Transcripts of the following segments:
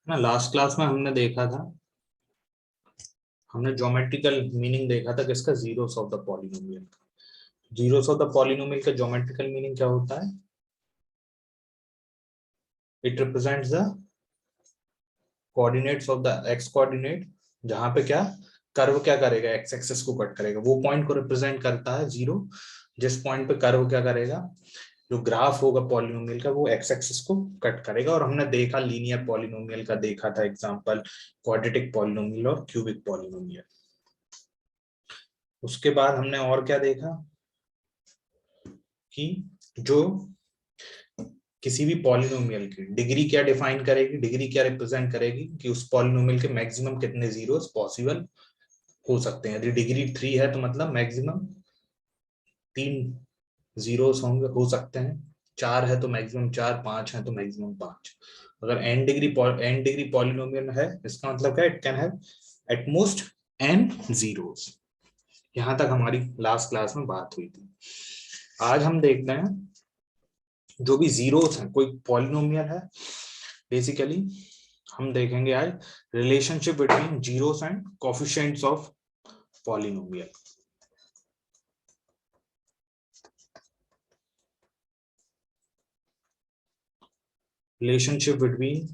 ना last class में हमने देखा था, हमने ज्योमेट्रिकल मीनिंग देखा था किसका, जीरोस ऑफ द पॉलिनोमियल का। जीरोस ऑफ द पॉलिनोमियल का ज्योमेट्रिकल मीनिंग क्या होता है? It represents the coordinates of the x coordinate, जहां पे क्या कर्व क्या करेगा, एक्स एक्सिस को कट करेगा, वो पॉइंट को रिप्रेजेंट करता है जीरो। जिस पॉइंट पे कर्व क्या करेगा, जो ग्राफ होगा पॉलिनोमियल का, वो एक्स एक्सिस को कट करेगा। और हमने देखा लीनियर पॉलिनोमियल का देखा था एग्जांपल, क्वाड्रेटिक पॉलिनोमियल और क्यूबिक पॉलिनोमियल। उसके बाद हमने और क्या देखा कि जो किसी भी पॉलिनोमियल की डिग्री क्या डिफाइन करेगी, डिग्री क्या रिप्रेजेंट करेगी कि उस पॉलिनोमियल के मैक्सिमम कितने जीरोस पॉसिबल हो सकते हैं। यदि डिग्री 3 है तो मतलब मैक्सिमम 3 जीरोस होंगे, हो सकते हैं। 4 है तो मैक्सिमम 4, 5 है तो मैक्सिमम 5। अगर एन डिग्री पॉलिनोमियल है, इसका मतलब क्या, it can have at most n zeros. यहां तक हमारी लास्ट क्लास में बात हुई थी। आज हम देखते हैं जो भी जीरोस हैं, कोई पॉलिनोमियल है, बेसिकली हम देखेंगे आज relationship between zeros and coefficients of polynomial. Relationship between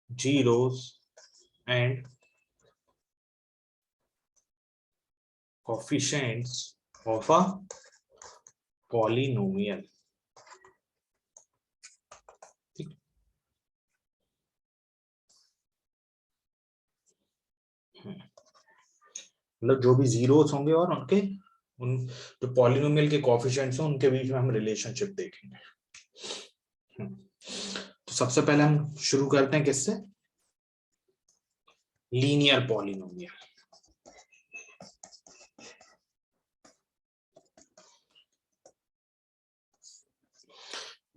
zeros and coefficients of a polynomial. मतलब जो भी जीरोस होंगे और उनके उन जो पॉलिनोमियल के कोएफिशिएंट्स हैं उनके बीच में हम रिलेशनशिप देखेंगे। तो सबसे पहले हम शुरू करते हैं किससे, लीनियर पॉलिनोमियल।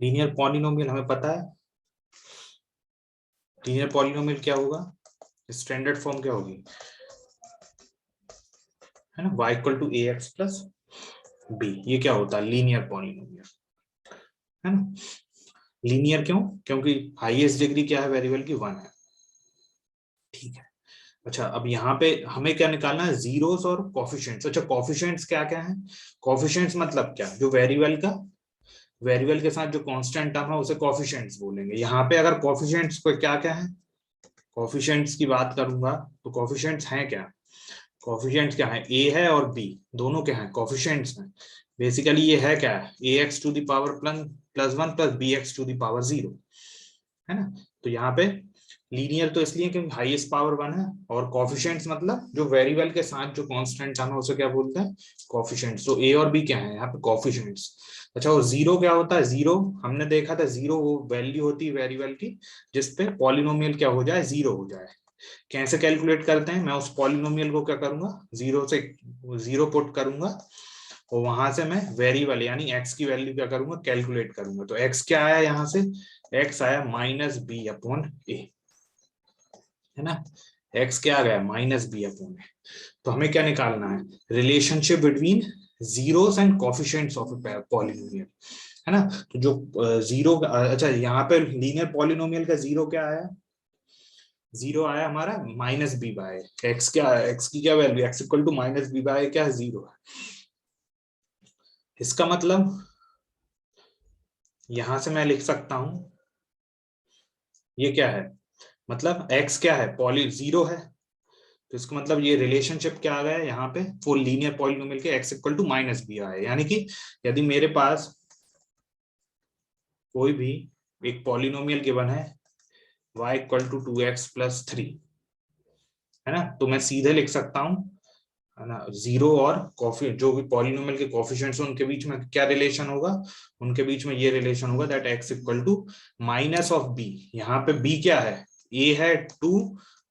लीनियर पॉलिनोमियल हमें पता है, लीनियर पॉलिनोमियल क्या होगा, स्टैंडर्ड फॉर्म क्या होगी, है ना, y equal to a x plus b. ये क्या होता है, लीनियर पॉलिनोमियल, है ना। लीनियर क्यों, क्योंकि हाईएस्ट डिग्री क्या है वेरिएबल की, 1 है। ठीक है। अच्छा, अब यहाँ पे हमें क्या निकालना है, जीरोस और कोएफिशिएंट्स। अच्छा, कोएफिशिएंट्स क्या क्या है, कोएफिशिएंट्स मतलब क्या, जो वेरिएबल का, वेरिएबल के साथ जो कांस्टेंट टर्म है उसे कोएफिशिएंट्स बोलेंगे। यहाँ पे अगर कोएफिशिएंट्स को क्या क्या है, कोएफिशिएंट्स की बात करूंगा तो कोएफिशिएंट्स हैं क्या, कोएफिशिएंट्स क्या है, ए है और बी, दोनों क्या है, कोएफिशिएंट्स हैं। बेसिकली ये है क्या, a x to the power plus 1 plus b x to the power 0, है ना। तो यहाँ पे लीनियर तो इसलिए क्योंकि हाईएस्ट पावर 1 है, और कोएफिशिएंट्स मतलब जो वेरिएबल के साथ जो कांस्टेंट टर्म है उसे क्या बोलते हैं, कोएफिशिएंट्स। तो ए और बी क्या है यहाँ पे, कोएफिशिएंट्स। अच्छा, और जीरो क्या होता है, जीरो हमने देखा था, जीरो वो वैल्यू होती है वेरिएबल की जिसपे पॉलिनोमियल क्या हो जाए, जीरो हो जाए। कैसे कैलकुलेट करते हैं, मैं उस पॉलिनोमियल को क्या करूंगा, जीरो से जीरो पुट करूंगा और वहां से मैं वेरिएबल यानी एक्स की वैल्यू क्या करूंगा, कैलकुलेट करूंगा। तो एक्स क्या आया यहाँ से, एक्स आया माइनस बी अपॉन ए, है ना। एक्स क्या आ गया, माइनस बी अपॉन ए। तो हमें क्या निकालना है, relationship between zeros and coefficients of polynomial, है ना। तो जो जीरो, अच्छा यहाँ पे लीनियर पॉलिनोमियल का जीरो क्या आया, जीरो आया हमारा माइनस बी बाय एक्स। क्या है, एक्स की क्या वैल्यू, x equal to minus b by क्या है, जीरो है। इसका मतलब यहां से मैं लिख सकता हूं, ये क्या है, मतलब एक्स क्या है, पॉली जीरो है। तो इसका मतलब ये रिलेशनशिप क्या आ गया यहाँ पे, फुल लीनियर पॉलिनोमियल के x equal to minus b आया। यानी कि यदि मेरे पास कोई भी एक पॉलिनोमियल गिवन है y equal to 2x plus 3, है ना, तो मैं सीधे लिख सकता हूं, है ना, जीरो और कॉफी जो भी पॉलिनोमियल के कोएफिशिएंट्स उनके बीच में क्या रिलेशन होगा, उनके बीच में ये रिलेशन होगा that x equal to minus of b। यहाँ पे b क्या है, a है 2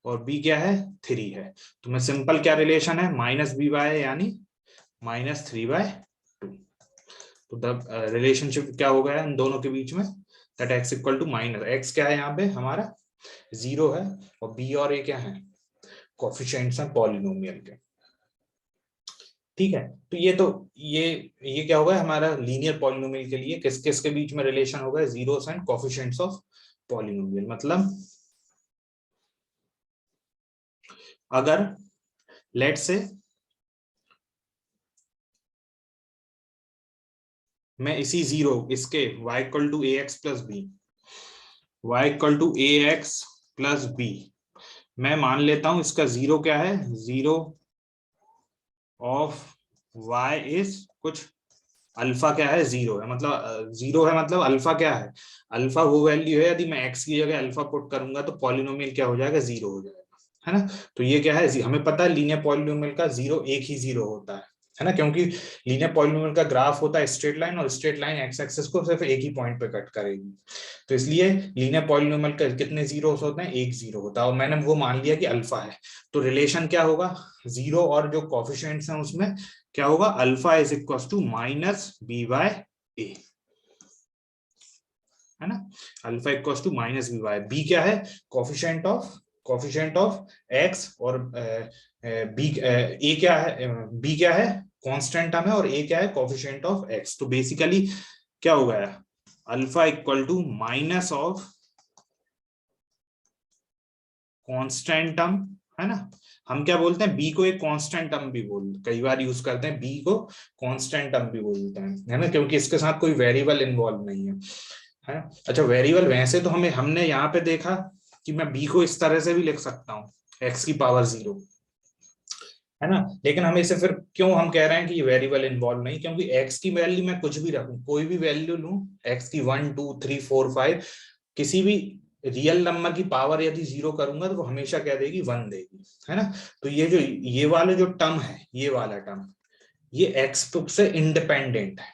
और b क्या है 3 है। तो मैं सिंपल क्या रिलेशन है, माइनस बी बाय यानी माइनस 3/2। तो द रिलेशनशिप क्या हो गया इन दोनों के बीच में, that x equal to minus, x क्या है यहाँ पे हमारा जीरो है, और b और a क्या है, कोएफिशिएंट्स हैं पॉलिनोमियल के। ठीक है। तो ये क्या होगा हमारा लीनियर पॉलिनोमियल के लिए, किस किस के बीच में रिलेशन होगा, zeros and coefficients of polynomial मतलब अगर लेट से मैं इसी जीरो इसके y equal to a x plus b, y equal to a x plus b, मैं मान लेता हूं इसका जीरो क्या है, जीरो ऑफ y इज कुछ अल्फा क्या है, जीरो है, मतलब जीरो है, मतलब अल्फा क्या है, अल्फा वो वैल्यू है, यदि मैं x की जगह अल्फा पुट करूंगा तो पॉलिनोमियल क्या हो जाएगा, जीरो हो जाएगा, है ना। तो ये क्या है, हमें पता है लीनियर पॉलिनोमियल का जीरो एक ही जीरो होता है ना, क्योंकि लीनियर पॉलिनोमियल का ग्राफ होता है स्ट्रेट लाइन, और स्ट्रेट लाइन एक्स एक्सिस को सिर्फ एक ही पॉइंट पे कट करेगी, तो इसलिए लीनियर पॉलिनोमियल का कितने जीरो होते हैं, एक जीरो होता है, और मैंने वो मान लिया कि अल्फा है, तो रिलेशन क्या होगा, जीरो और जो कोफिशिएंट्स हैं उसमें क्या होगा, alpha is equal to minus b by a, है ना, alpha equal to minus b by b क्या है, कोफिशिएंट ऑफ एक्स, और बी ए क्या है, बी क्या है कांस्टेंट टर्म है, और ए क्या है कोफिशिएंट ऑफ एक्स, तो बेसिकली क्या हो गया, alpha equal to minus of constant term, है ना, हम क्या बोलते हैं बी को एक कांस्टेंट टर्म भी कई बार यूज करते हैं, बी को कांस्टेंट टर्म भी बोलते हैं, है ना, क्योंकि इसके साथ कोई वेरिएबल इन्वॉल्व नहीं है। अच्छा वेरिएबल वैसे तो हमने यहाँ पे देखा कि मैं बी को इस तरह से भी लिख सकता हूँ, एक्स की पावर जीरो, है ना, लेकिन हमें इसे फिर क्यों हम कह रहे हैं कि ये वेरिएबल इन्वॉल्व नहीं, क्योंकि एक्स की वैल्यू मैं कुछ भी रखूं, कोई भी वैल्यू लूं, एक्स की 1 2 3 4 5, किसी भी रियल नंबर की पावर यदि जीरो करूंगा तो वो हमेशा क्या देगी, 1 देगी, है ना। तो ये वाला जो टर्म है, ये वाला टर्म, ये एक्स से इंडिपेंडेंट है,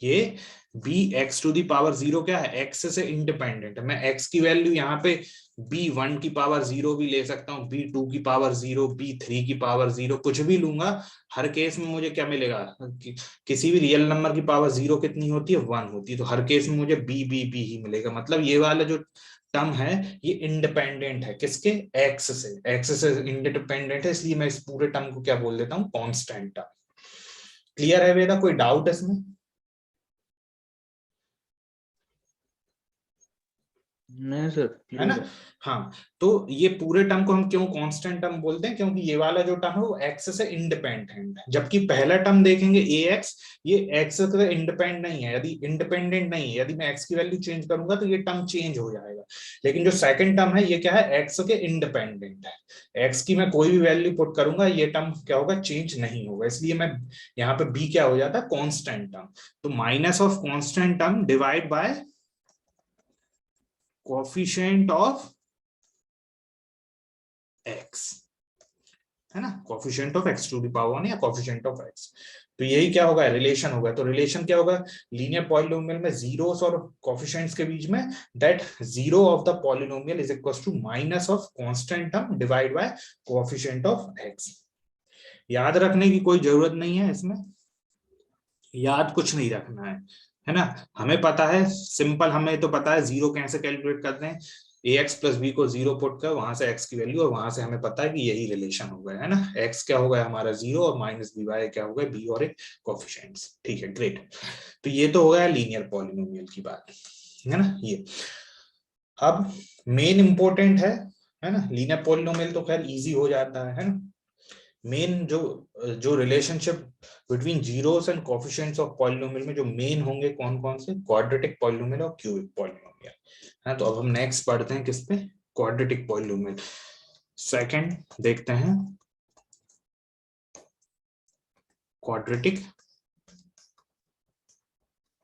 ये b x to the power zero क्या है, एक्स से इंडिपेंडेंट है, मैं एक्स की वैल्यू यहाँ पे बी वन की पावर जीरो भी ले सकता हूँ, बी टू की पावर जीरो, बी थ्री की पावर जीरो, कुछ भी लूंगा, हर केस में मुझे क्या मिलेगा, किसी भी रियल नंबर की पावर जीरो कितनी होती है, 1 होती है, तो हर केस में मुझे बी बी बी ही मिलेगा, मतलब ये वाला जो टर्म है ये इंडिपेंडेंट है, किसके, एक्स से इंडिपेंडेंट है, इसलिए मैं इस पूरे टर्म को क्या बोल देता हूँ, कांस्टेंट टर्म। क्लियर है वेदा, कोई डाउट है इसमें? नहीं सर, है क्लियर ना। है। हाँ, तो ये पूरे टर्म को हम क्यों कांस्टेंट टर्म बोलते हैं, क्योंकि ये वाला जो टर्म है वो एक्स से इंडिपेंडेंट है, जबकि पहला टर्म देखेंगे ए एक्स, ये एक्स से इंडिपेंडेंट नहीं है, यदि इंडिपेंडेंट नहीं है, यदि मैं एक्स की वैल्यू चेंज करूंगा तो ये टर्म चेंज हो जाएगा, लेकिन जो सेकंड टर्म है ये क्या है, एक्स के इंडिपेंडेंट है, एक्स की मैं कोई भी वैल्यू पुट करूंगा ये टर्म क्या होगा, चेंज नहीं होगा, इसलिए मैं यहाँ पे बी क्या हो जाता है, कॉन्स्टेंट टर्म, तो minus of constant term divide by coefficient of x, है ना, coefficient of x to the power 1 या कोफिशिएंट ऑफ एक्स, तो यही क्या होगा, रिलेशन होगा, तो रिलेशन क्या होगा, लीनियर पॉलिनोमियल में जीरोस और कोफिशिएंट्स के बीच में, that zero of the polynomial is equal to minus of constant term divide by coefficient of x. याद रखने की कोई जरूरत नहीं है इसमें, याद कुछ नहीं रखना है ना, हमें पता है सिंपल, हमें तो पता है जीरो कैसे कैलकुलेट करते हैं, ए एक्स प्लस बी को जीरो पुट कर वहां से एक्स की वैल्यू, और वहां से हमें पता है कि यही रिलेशन हो गया, है ना, एक्स क्या हो गया हमारा जीरो, और माइनस बी वाई क्या हो गया, बी और एक कोफिशिएंट्स, ठीक है ग्रेट। तो ये तो हो गया लीनियर पॉलिनोमियल की बात, है ना ये। अब मेन इंपॉर्टेंट है ना, लीनियर पॉलिनोमियल तो खैर इजी हो जाता है ना, मेन जो जो relationship between zeros and coefficients of polynomial में जो मेन होंगे कौन कौन से, क्वाड्रेटिक पॉलिनोमियल और क्यूबिक पॉलिनोमियल, है, तो अब हम नेक्स्ट पढ़ते हैं किस पे, क्वाड्रेटिक पॉलिनोमियल, सेकंड देखते हैं क्वाड्रेटिक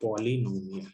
पॉलिनोमियल।